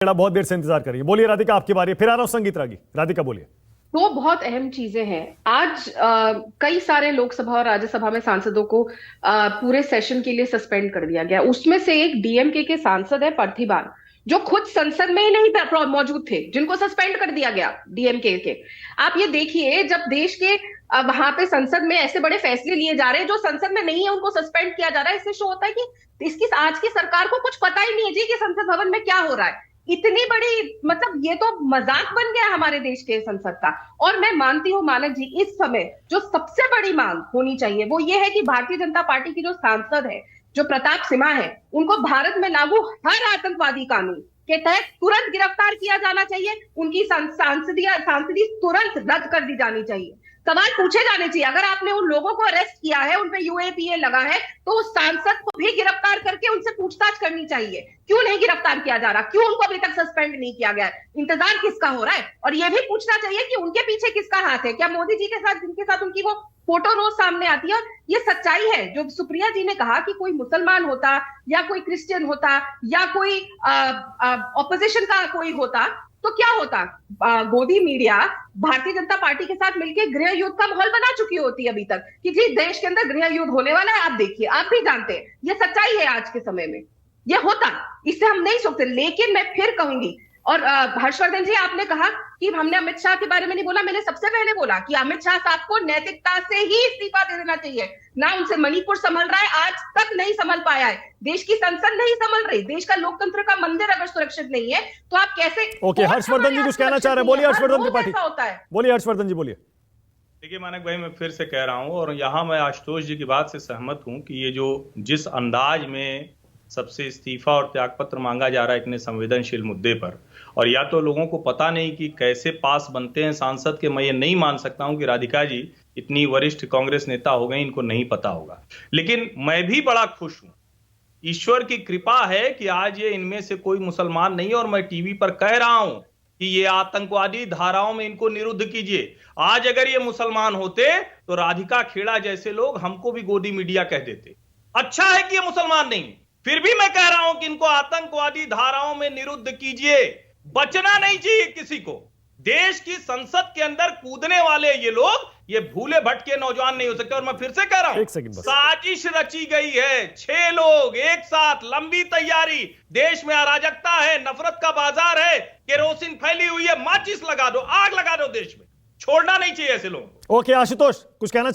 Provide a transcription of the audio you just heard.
बहुत देर से इंतजार करिए। बोलिए राधिका, आपकी बारी है। फिर आ रहा हूं संगीत रागी। राधिका बोलिए। दो बहुत अहम चीजें हैं आज। कई सारे लोकसभा और राज्यसभा में सांसदों को पूरे सेशन के लिए सस्पेंड कर दिया गया। उसमें से एक डीएमके के सांसद है पार्थिबान, जो खुद संसद में ही नहीं मौजूद थे, जिनको सस्पेंड कर दिया गया डीएमके के। आप ये देखिए, जब देश के वहां पे संसद में ऐसे बड़े फैसले लिए जा रहे हैं, जो संसद में नहीं है उनको सस्पेंड किया जा रहा है। इससे शो होता है कि इसकी आज की सरकार को कुछ पता ही नहीं है जी कि संसद भवन में क्या हो रहा है। इतनी बड़ी, मतलब ये तो मजाक बन गया हमारे देश के संसद का। और मैं मानती हूँ मानक जी, इस समय जो सबसे बड़ी मांग होनी चाहिए वो ये है कि भारतीय जनता पार्टी की जो सांसद है, जो प्रताप सिन्हा है, उनको भारत में लागू हर आतंकवादी कानून के तहत तुरंत गिरफ्तार किया जाना चाहिए। उनकी सांसदी तुरंत रद्द कर दी जानी चाहिए। सवाल पूछे जाने चाहिए, अगर आपने उन लोगों को अरेस्ट किया है, उन पे यूएपीए लगा है, तो उस सांसद को भी गिरफ्तार करके उनसे पूछताछ करनी चाहिए। क्यों नहीं गिरफ्तार किया जा रहा? क्यों उनको अभी तक सस्पेंड नहीं किया गया? इंतजार किसका हो रहा है? और यह भी पूछना चाहिए कि उनके पीछे किसका हाथ है। क्या मोदी जी के साथ, जिनके साथ उनकी वो फोटो रोज सामने आती है, और ये सच्चाई है जो सुप्रिया जी ने कहा कि कोई मुसलमान होता या कोई क्रिश्चियन होता या कोई ऑपोजिशन का कोई होता तो क्या होता? गोदी मीडिया भारतीय जनता पार्टी के साथ मिलकर गृह युद्ध का माहौल बना चुकी होती है अभी तक कि जी देश के अंदर गृह युद्ध होने वाला है। आप देखिए, आप भी जानते हैं, ये सच्चाई है। आज के समय में ये होता, इससे हम नहीं सोचते। लेकिन मैं फिर कहूंगी, और हर्षवर्धन जी, आपने कहा कि हमने अमित शाह के बारे में नहीं बोला। मैंने सबसे पहले बोला कि अमित शाह साहब को नैतिकता से ही इस्तीफा दे देना चाहिए। ना उनसे मणिपुर संभल रहा है, आज तक नहीं संभल पाया है। देश की संसद नहीं संभल रही। देश का लोकतंत्र का मंदिर अगर सुरक्षित नहीं है तो आप कैसे? ओके, हर्षवर्धन जी कुछ कहना चाह रहे हैं, बोलिए। हर्षवर्धन त्रिपाठी होता है, बोलिए। हर्षवर्धन जी बोलिए। देखिए मानक भाई, मैं फिर से कह रहा हूं, और यहाँ मैं आशुतोष जी की बात से सहमत हूं कि ये जो जिस अंदाज में सबसे इस्तीफा और त्यागपत्र मांगा जा रहा है इतने संवेदनशील मुद्दे पर, और या तो लोगों को पता नहीं कि कैसे पास बनते हैं सांसद के। मैं ये नहीं मान सकता हूं कि राधिका जी इतनी वरिष्ठ कांग्रेस नेता हो गई, इनको नहीं पता होगा। लेकिन मैं भी बड़ा खुश हूं, ईश्वर की कृपा है कि आज ये इनमें से कोई मुसलमान नहीं है, और मैं टीवी पर कह रहा हूं कि ये आतंकवादी धाराओं में इनको निरुद्ध कीजिए। आज अगर ये मुसलमान होते तो राधिका खेड़ा जैसे लोग हमको भी गोदी मीडिया कह देते। अच्छा है कि ये मुसलमान नहीं, फिर भी मैं कह रहा हूं कि इनको आतंकवादी धाराओं में निरुद्ध कीजिए। बचना नहीं चाहिए किसी को। देश की संसद के अंदर कूदने वाले ये लोग, ये भूले भटके नौजवान नहीं हो सकते। और मैं फिर से कह रहा हूं, साजिश रची गई है। 6 लोग एक साथ, लंबी तैयारी, देश में अराजकता है, नफरत का बाजार है, केरोसिन फैली हुई है, माचिस लगा दो, आग लगा दो देश में। छोड़ना नहीं चाहिए ऐसे लोग। ओके आशुतोष, कुछ कहना